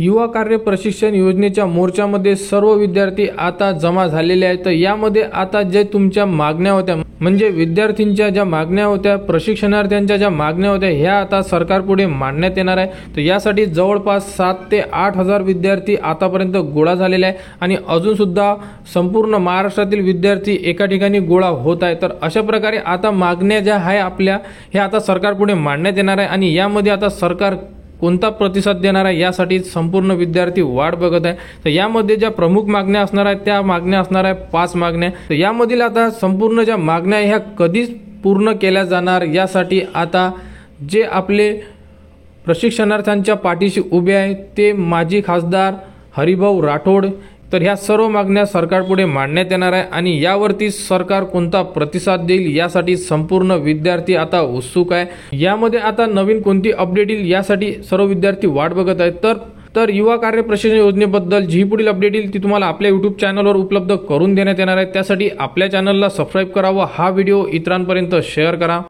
युवा कार्य प्रशिक्षण योजनेच्या मोर्चामध्ये सर्व विद्यार्थी आता जमा झालेले आहेत। तर यामध्ये आता जे तुमच्या मागण्या होत्या म्हणजे विद्यार्थ्यांच्या ज्या मागण्या होत्या, प्रशिक्षणार्थ्यांच्या ज्या मागण्या होत्या, ह्या आता सरकारपुढे मांडण्यात येणार आहे। तर यासाठी जवळपास 7 ते 8 हजार विद्यार्थी आतापर्यंत गोळा झालेले आहे आणि अजून सुद्धा संपूर्ण महाराष्ट्रातील विद्यार्थी एका ठिकाणी गोळा होत आहे। तर अशा प्रकारे आता मागण्या ज्या आहे आपल्या ह्या आता सरकारपुढे मांडण्यात येणार आहे आणि यामध्ये आता सरकार कोणता प्रतिसाद देणार आहे यासाठी संपूर्ण विद्यार्थी वाट बघत आहे। तर यामध्ये ज्या प्रमुख मागण्या असणार आहेत त्या मागण्या असणार आहे 5 मागण्या। तर यामधील आता संपूर्ण ज्या मागण्या ह्या कधी पूर्ण केल्या जाणार यासाठी आता जे आपले प्रशिक्षणार्थ्यांच्या पाठीशी उभे आहे ते माजी खासदार हरिभाऊ राठोड, तर ह्या सर्व मागण्या सरकारपुढे मांडण्यात येणार आहे आणि यावरती सरकार कोणता प्रतिसाद देईल यासाठी संपूर्ण विद्यार्थी आता उत्सुक आहे। यामध्ये आता नवीन कोणती अपडेट येईल यासाठी सर्व विद्यार्थी वाट बघत आहेत। तर युवा कार्य प्रशिक्षण योजनेबद्दल जी पुढील अपडेट येईल ती तुम्हाला आपल्या YouTube चॅनलवर उपलब्ध करून देण्यात येणार आहे। त्यासाठी आपल्या चॅनलला सबस्क्राईब करा व हा व्हिडिओ इतरांपर्यंत शेअर करा।